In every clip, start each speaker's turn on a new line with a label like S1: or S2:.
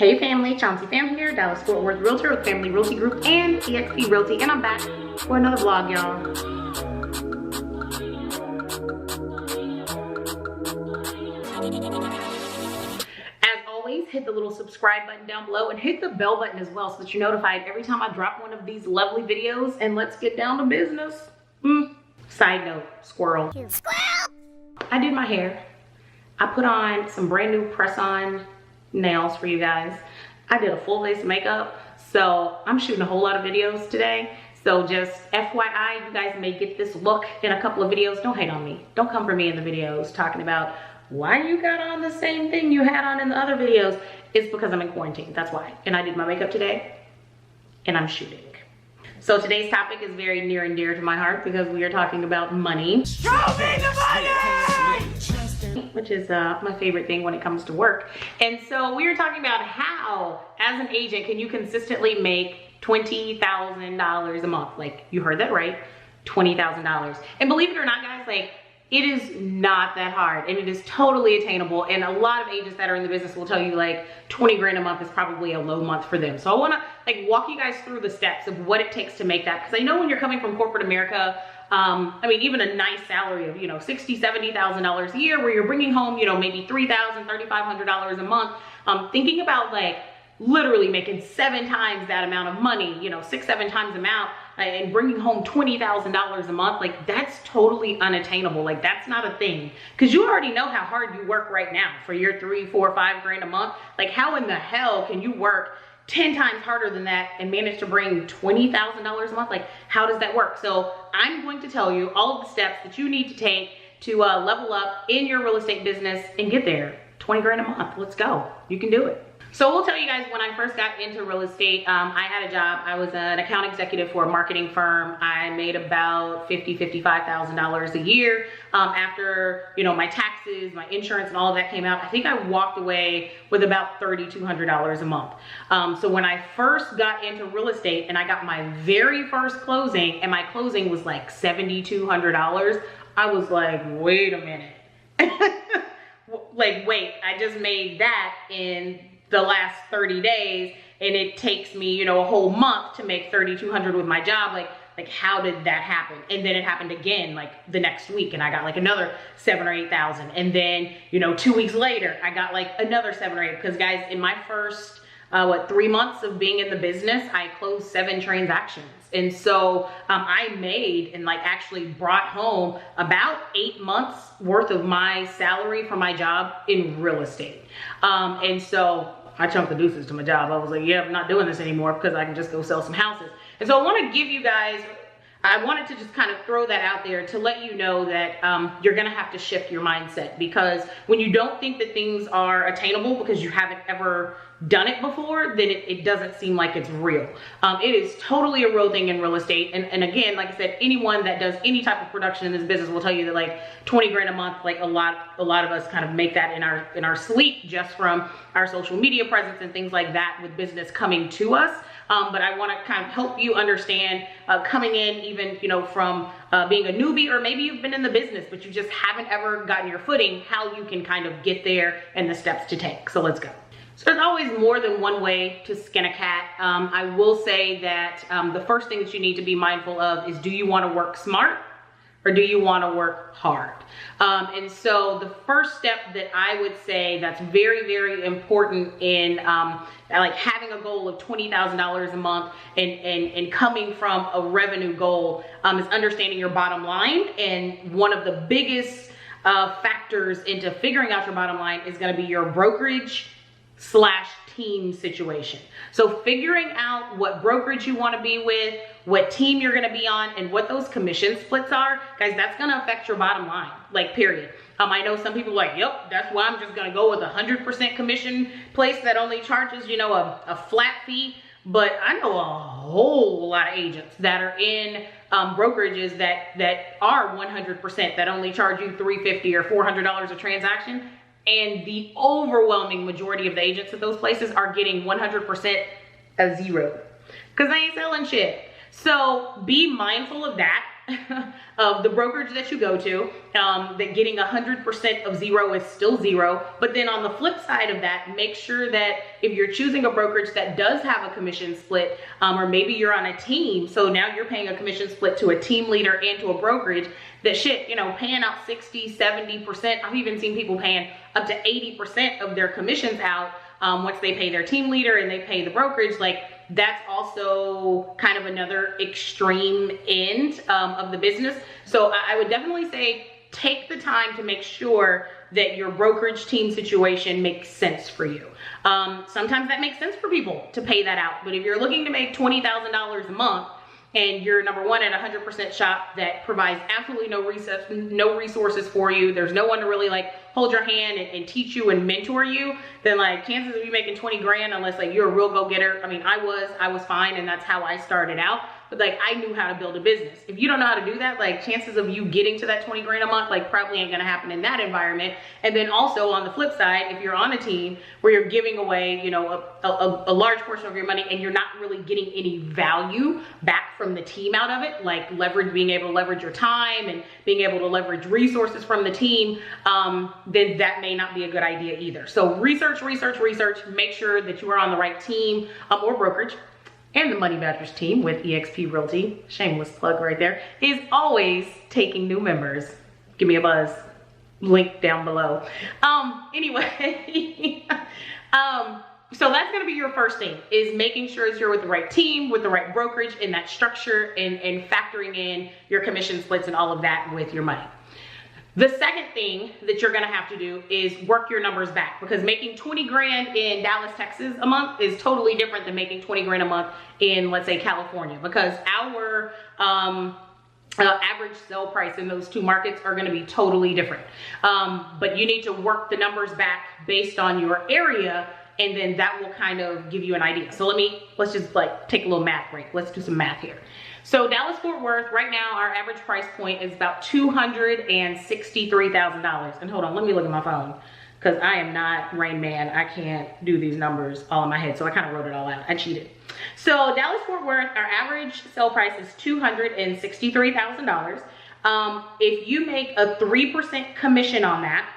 S1: Hey family, Chauncey Fam here, Dallas Fort Worth Realtor with Family Realty Group and eXp Realty, and I'm back for another vlog, y'all. As always, hit the little subscribe button down below and hit the bell button as well so that you're notified every time I drop one of these lovely videos. And let's get down to business. Side note, squirrel. I did my hair. I put on some brand new press-on nails for you guys. I did a full face of makeup, so I'm shooting a whole lot of videos today. So just FYI, you guys may get this look in a couple of videos. Don't hate on me. Don't come for me in the videos talking about why you got on the same thing you had on in the other videos. It's because I'm in quarantine, that's why. And I did my makeup today, and I'm shooting. So today's topic is very near and dear to my heart because we are talking about money. Show me the money! Which is my favorite thing when it comes to work. And so we are talking about how, as an agent, can you consistently make $20,000 a month? Like, you heard that right, $20,000. And believe it or not, guys, like, it is not that hard and it is totally attainable. And a lot of agents that are in the business will tell you like 20 grand a month is probably a low month for them. So I wanna like walk you guys through the steps of what it takes to make that. Cause I know when you're coming from corporate America, I mean, even a nice salary of, $60,000, $70,000 a year where you're bringing home, maybe $3,000, $3,500 a month, thinking about like literally making 7 times that amount of money, 6, 7 times amount, and bringing home $20,000 a month, like that's totally unattainable. Like that's not a thing, because you already know how hard you work right now for your 3, 4, 5 grand a month. Like how in the hell can you work 10 times harder than that and manage to bring $20,000 a month? Like how does that work? So I'm going to tell you all of the steps that you need to take to level up in your real estate business and get there. 20 grand a month, let's go. You can do it. So we'll tell you guys, when I first got into real estate, I had a job. I was an account executive for a marketing firm. I made about $55,000 a year. After, my taxes, my insurance and all of that came out, I think I walked away with about $3,200 a month. So when I first got into real estate and I got my very first closing and my closing was like $7,200, I was like, wait a minute. Like, wait, I just made that in the last 30 days and it takes me, a whole month to make $3,200 with my job. Like how did that happen? And then it happened again, like the next week, and I got like another 7 or 8,000. And then, 2 weeks later, I got like another 7 or 8, because guys, in my first, 3 months of being in the business, I closed 7 transactions. And so I made and like actually brought home about 8 months worth of my salary for my job in real estate. And so I chunked the deuces to my job. I was like, yeah, I'm not doing this anymore because I can just go sell some houses. And so I want to give you guys, I wanted to just kind of throw that out there to let you know that you're going to have to shift your mindset, because when you don't think that things are attainable because you haven't ever done it before, then it doesn't seem like it's real. It is totally a real thing in real estate. And again, like I said, anyone that does any type of production in this business will tell you that like 20 grand a month, like a lot of us kind of make that in our sleep just from our social media presence and things like that with business coming to us. But I want to kind of help you understand coming in even, from being a newbie, or maybe you've been in the business, but you just haven't ever gotten your footing, how you can kind of get there and the steps to take. So let's go. So there's always more than one way to skin a cat. I will say that the first thing that you need to be mindful of is, do you want to work smart or do you want to work hard? And so the first step that I would say that's very, very important in like having a goal of $20,000 a month and coming from a revenue goal is understanding your bottom line. And one of the biggest factors into figuring out your bottom line is going to be your brokerage / team situation. So figuring out what brokerage you want to be with, what team you're going to be on, and what those commission splits are, guys, that's going to affect your bottom line, like period. I know some people are like, yep, that's why I'm just going to go with a 100% commission place that only charges, a flat fee. But I know a whole lot of agents that are in brokerages that are 100%, that only charge you $350 or $400 a transaction. And the overwhelming majority of the agents at those places are getting 100% a zero, because they ain't selling shit. So be mindful of that. of the brokerage that you go to, that getting 100% of zero is still zero. But then on the flip side of that, make sure that if you're choosing a brokerage that does have a commission split, or maybe you're on a team, so now you're paying a commission split to a team leader and to a brokerage, that shit, you know, paying out 60, 70%. I've even seen people paying up to 80% of their commissions out once they pay their team leader and they pay the brokerage. Like, that's also kind of another extreme end of the business. So I would definitely say take the time to make sure that your brokerage team situation makes sense for you. Sometimes that makes sense for people to pay that out, but if you're looking to make $20,000 a month and you're number one at 100% shop that provides absolutely no resources for you, there's no one to really like hold your hand and teach you and mentor you, then like chances of you making 20 grand, unless like you're a real go-getter. I mean, I was fine, and that's how I started out. But like, I knew how to build a business. If you don't know how to do that, like chances of you getting to that 20 grand a month, like probably ain't gonna happen in that environment. And then also on the flip side, if you're on a team where you're giving away, you know, a large portion of your money and you're not really getting any value back from the team out of it, like being able to leverage your time and being able to leverage resources from the team, then that may not be a good idea either. So research, make sure that you are on the right team or brokerage. And the Money Badgers team with eXp Realty, shameless plug right there, is always taking new members. Give me a buzz, link down below. Anyway, so that's gonna be your first thing, is making sure you're with the right team, with the right brokerage, and that structure, and factoring in your commission splits and all of that with your money. The second thing that you're gonna have to do is work your numbers back, because making 20 grand in Dallas, Texas a month is totally different than making 20 grand a month in, let's say, California, because our average sale price in those two markets are gonna be totally different. But you need to work the numbers back based on your area, and then that will kind of give you an idea. So let's just like take a little math break. Let's do some math here. So Dallas Fort Worth, right now, our average price point is about $263,000. And hold on, let me look at my phone, because I am not Rain Man. I can't do these numbers all in my head, so I kind of wrote it all out. I cheated. So Dallas Fort Worth, our average sale price is $263,000. If you make a 3% commission on that,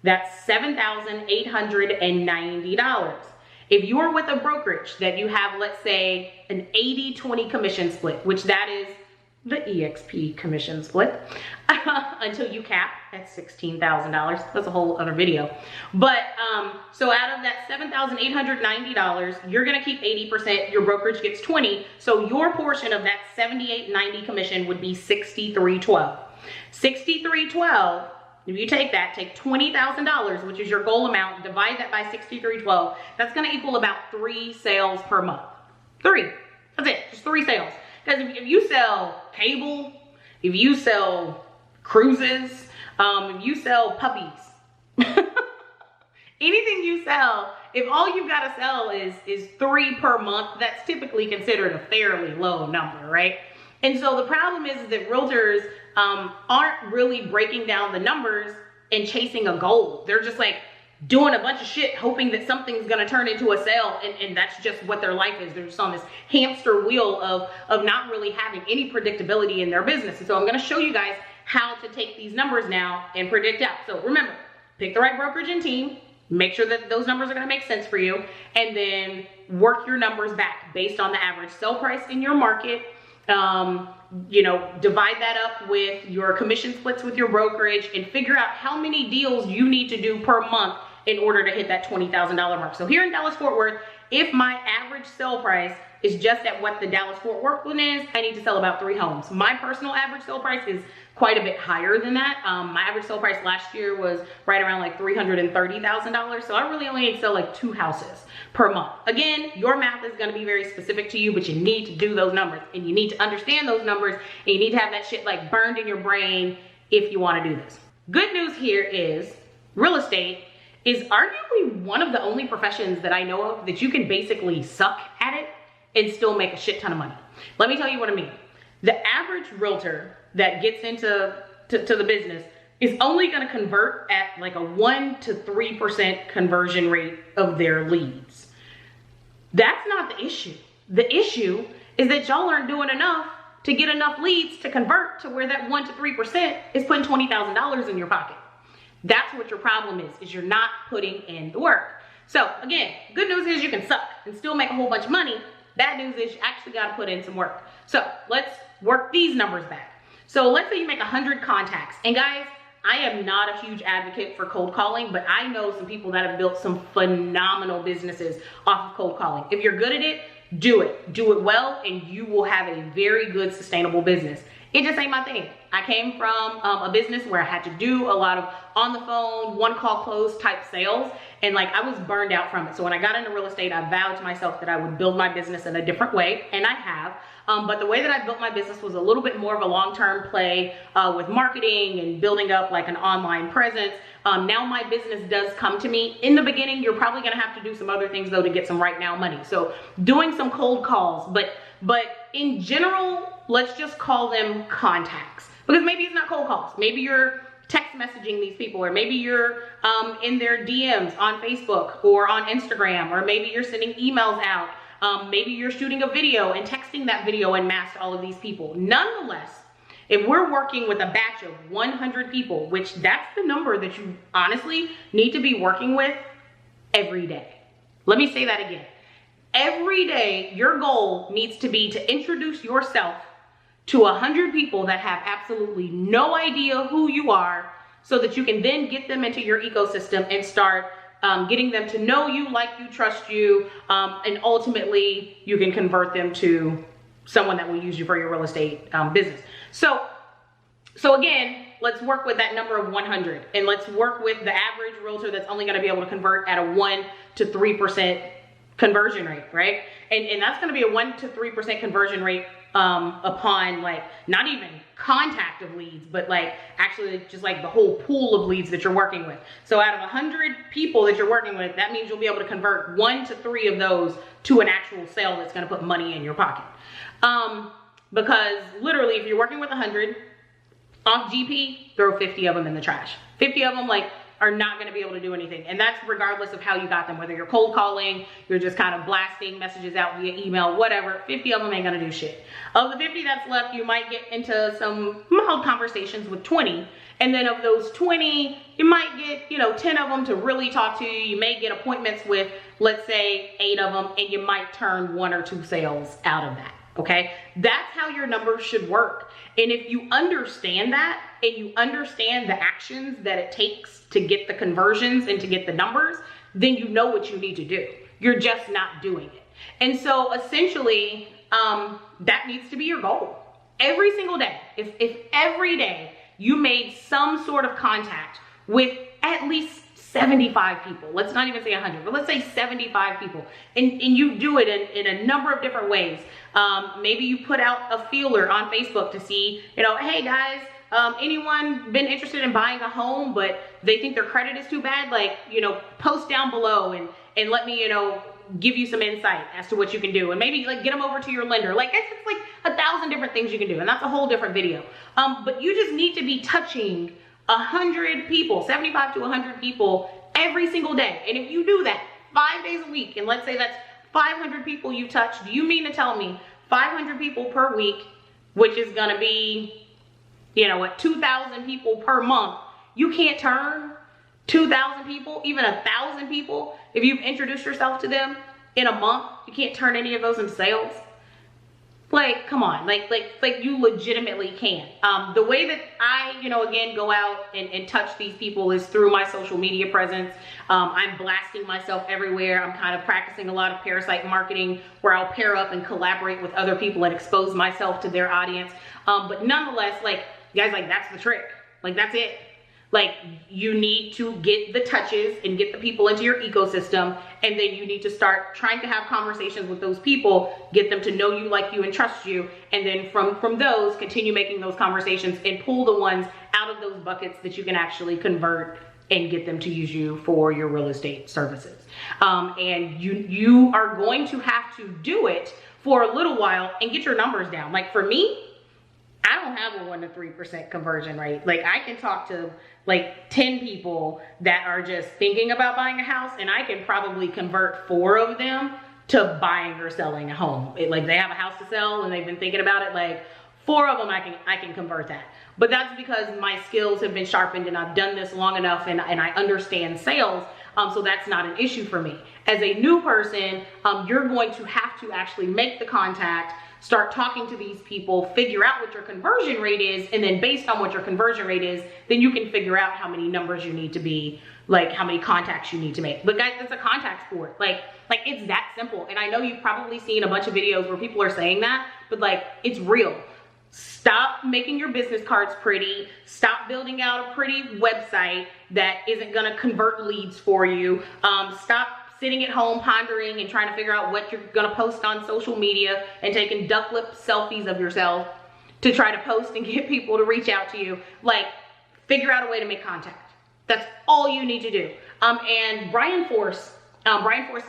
S1: that's $7,890. If you're with a brokerage that you have, let's say, an 80-20 commission split, which that is the eXp commission split, until you cap at $16,000. That's a whole other video. But so out of that $7,890, you're gonna keep 80%, your brokerage gets 20. So your portion of that $78.90 commission would be $63.12. $63.12. If you take that, take $20,000, which is your goal amount, divide that by $63.12, that's gonna equal about 3 sales per month. 3, that's it, just 3 sales. Because if you sell cable, if you sell cruises, if you sell puppies, anything you sell, if all you've gotta sell is 3 per month, that's typically considered a fairly low number, right? And so the problem is that realtors aren't really breaking down the numbers and chasing a goal. They're just like doing a bunch of shit, hoping that something's gonna turn into a sale, and that's just what their life is. They're just on this hamster wheel of not really having any predictability in their business. And so I'm gonna show you guys how to take these numbers now and predict out. So remember, pick the right brokerage and team, make sure that those numbers are gonna make sense for you, and then work your numbers back based on the average sale price in your market. You know, divide that up with your commission splits with your brokerage, and figure out how many deals you need to do per month in order to hit that $20,000 mark. So here in Dallas Fort Worth, if my average sale price is just at what the Dallas Fort Worth one is, I need to sell about 3 homes. My personal average sale price is quite a bit higher than that. My average sale price last year was right around like $330,000. So I really only need to sell like 2 houses per month. Again, your math is gonna be very specific to you, but you need to do those numbers, and you need to understand those numbers, and you need to have that shit like burned in your brain if you wanna do this. Good news here is real estate is arguably one of the only professions that I know of that you can basically suck at it and still make a shit ton of money. Let me tell you what I mean. The average realtor that gets into the business is only gonna convert at like a 1 to 3% conversion rate of their leads. That's not the issue. The issue is that y'all aren't doing enough to get enough leads to convert to where that 1 to 3% is putting $20,000 in your pocket. That's what your problem is you're not putting in the work. So again, good news is you can suck and still make a whole bunch of money. Bad news is you actually got to put in some work. So let's work these numbers back. So let's say you make 100 contacts. And guys, I am not a huge advocate for cold calling, but I know some people that have built some phenomenal businesses off of cold calling. If you're good at it, do it well, and you will have a very good sustainable business. It just ain't my thing. I came from a business where I had to do a lot of on the phone, one call close type sales. And like I was burned out from it. So when I got into real estate, I vowed to myself that I would build my business in a different way. And I have. But the way that I built my business was a little bit more of a long-term play with marketing and building up like an online presence. Now my business does come to me. In the beginning, you're probably gonna have to do some other things though to get some right now money. So doing some cold calls, but in general, let's just call them contacts. Because maybe it's not cold calls. Maybe you're text messaging these people, or maybe you're in their DMs on Facebook or on Instagram, or maybe you're sending emails out. Maybe you're shooting a video and texting that video en masse to all of these people. Nonetheless, if we're working with a batch of 100 people, which that's the number that you honestly need to be working with every day. Let me say that again. Every day, your goal needs to be to introduce yourself to 100 people that have absolutely no idea who you are, so that you can then get them into your ecosystem and start getting them to know you, like you, trust you, and ultimately you can convert them to someone that will use you for your real estate business. So again, let's work with that number of 100, and let's work with the average realtor that's only going to be able to convert at a 1 to 3% conversion rate, right? And that's going to be a 1 to 3% conversion rate upon like not even contact of leads, but like actually just like the whole pool of leads that you're working with. So out of 100 people that you're working with, that means you'll be able to convert 1 to 3 of those to an actual sale that's going to put money in your pocket. Because literally, if you're working with 100 off GP, throw 50 of them in the trash. 50 of them like are not going to be able to do anything. And that's regardless of how you got them, whether you're cold calling, you're just kind of blasting messages out via email, whatever. 50 of them ain't going to do shit. Of the 50 that's left, you might get into some mild conversations with 20. And then of those 20, you might get, 10 of them to really talk to you. You may get appointments with, let's say, 8 of them, and you might turn 1 or 2 sales out of that. Okay, that's how your numbers should work. And if you understand that, and you understand the actions that it takes to get the conversions and to get the numbers, then you know what you need to do. You're just not doing it. And so essentially, that needs to be your goal. Every single day, if every day you made some sort of contact with at least 75 people, let's not even say 100, but let's say 75 people, and you do it in a number of different ways. Maybe you put out a feeler on Facebook to see, hey guys, anyone been interested in buying a home, but they think their credit is too bad? Like, post down below and let me, give you some insight as to what you can do, and maybe like get them over to your lender. Like it's like 1,000 different things you can do, and that's a whole different video. But you just need to be touching 100 people, 75 to 100 people every single day. And if you do that 5 days a week, and let's say that's 500 people you touch, do you mean to tell me 500 people per week, which is gonna be, 2,000 people per month, you can't turn 2,000 people, even 1,000 people, if you've introduced yourself to them in a month, you can't turn any of those into sales? Like, come on, like you legitimately can. The way that I, again, go out and touch these people is through my social media presence. I'm blasting myself everywhere. I'm kind of practicing a lot of parasite marketing, where I'll pair up and collaborate with other people and expose myself to their audience. But nonetheless, like, guys, like, that's the trick. Like, that's it. Like, you need to get the touches and get the people into your ecosystem, and then you need to start trying to have conversations with those people, get them to know you, like you, and trust you, and then from those, continue making those conversations and pull the ones out of those buckets that you can actually convert and get them to use you for your real estate services. And you are going to have to do it for a little while and get your numbers down. Like, for me, I don't have a 1 to 3% conversion rate. Like, I can talk to like 10 people that are just thinking about buying a house, and I can probably convert 4 of them to buying or selling a home. Like, they have a house to sell and they've been thinking about it. Like, 4 of them I can convert that. But that's because my skills have been sharpened and I've done this long enough and I understand sales. So that's not an issue for me. As a new person, you're going to have to actually make the contact, start talking to these people, figure out what your conversion rate is, and then based on what your conversion rate is, then you can figure out how many numbers you need to be, like how many contacts you need to make. But guys, it's a contact sport. Like it's that simple. And I know you've probably seen a bunch of videos where people are saying that, but like it's real. Stop making your business cards pretty. Stop building out a pretty website that isn't gonna convert leads for you. Stop sitting at home pondering and trying to figure out what you're gonna post on social media and taking duck lip selfies of yourself to try to post and get people to reach out to you. Like, figure out a way to make contact. That's all you need to do. And Brian Force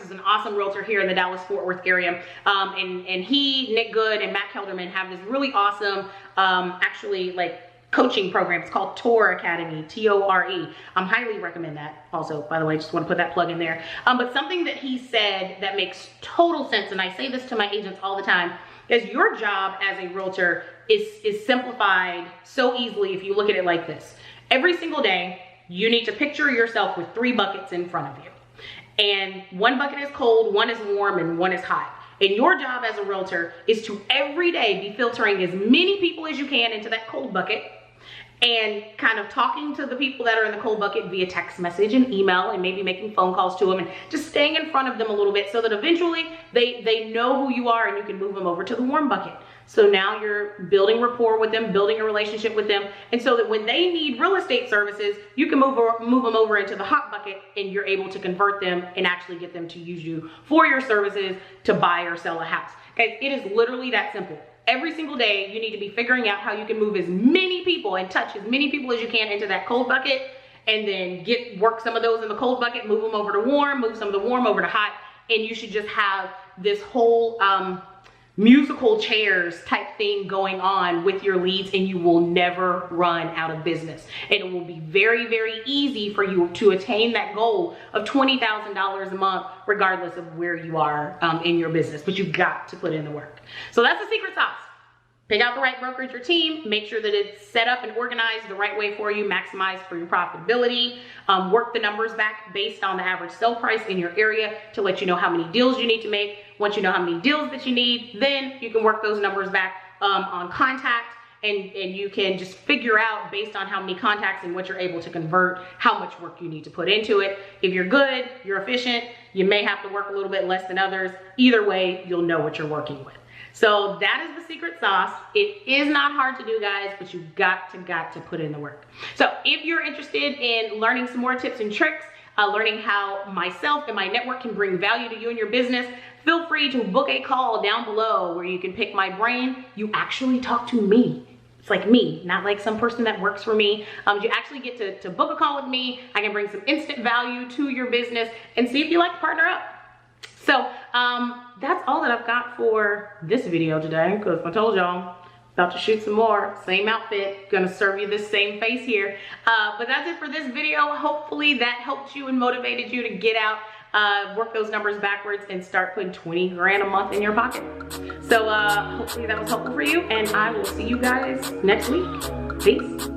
S1: is an awesome realtor here in the Dallas-Fort Worth area. And he, Nick Good, and Matt Kelderman have this really awesome, actually like coaching program. It's called TORE Academy, T-O-R-E. Highly recommend that also, by the way, just want to put that plug in there. But something that he said that makes total sense, and I say this to my agents all the time, is your job as a realtor is simplified so easily if you look at it like this. Every single day, you need to picture yourself with 3 buckets in front of you. And 1 bucket is cold, 1 is warm, and 1 is hot. And your job as a realtor is to every day be filtering as many people as you can into that cold bucket and kind of talking to the people that are in the cold bucket via text message and email and maybe making phone calls to them and just staying in front of them a little bit so that eventually they know who you are and you can move them over to the warm bucket. So now you're building rapport with them, building a relationship with them, and so that when they need real estate services, you can move them over into the hot bucket and you're able to convert them and actually get them to use you for your services to buy or sell a house. Guys, it is literally that simple. Every single day, you need to be figuring out how you can move as many people and touch as many people as you can into that cold bucket, and then work some of those in the cold bucket, move them over to warm, move some of the warm over to hot, and you should just have this whole musical chairs type thing going on with your leads, and you will never run out of business. And it will be very, very easy for you to attain that goal of $20,000 a month, regardless of where you are in your business. But you've got to put in the work. So that's the secret sauce. Pick out the right brokerage or team, make sure that it's set up and organized the right way for you, maximize for your profitability, work the numbers back based on the average sale price in your area to let you know how many deals you need to make. Once you know how many deals that you need, then you can work those numbers back on contact, and you can just figure out based on how many contacts and what you're able to convert, how much work you need to put into it. If you're good, you're efficient, you may have to work a little bit less than others. Either way, you'll know what you're working with. So that is the secret sauce. It is not hard to do, guys, but you've got to put in the work. So if you're interested in learning some more tips and tricks, learning how myself and my network can bring value to you and your business, feel free to book a call down below where you can pick my brain. You actually talk to me. It's like me, not like some person that works for me. You actually get to book a call with me. I can bring some instant value to your business and see if you like to partner up. So that's all that I've got for this video today, because I told y'all about to shoot some more, same outfit, gonna serve you this same face here. But that's it for this video. Hopefully that helped you and motivated you to get out, work those numbers backwards and start putting 20 grand a month in your pocket. So hopefully that was helpful for you, and I will see you guys next week. Peace.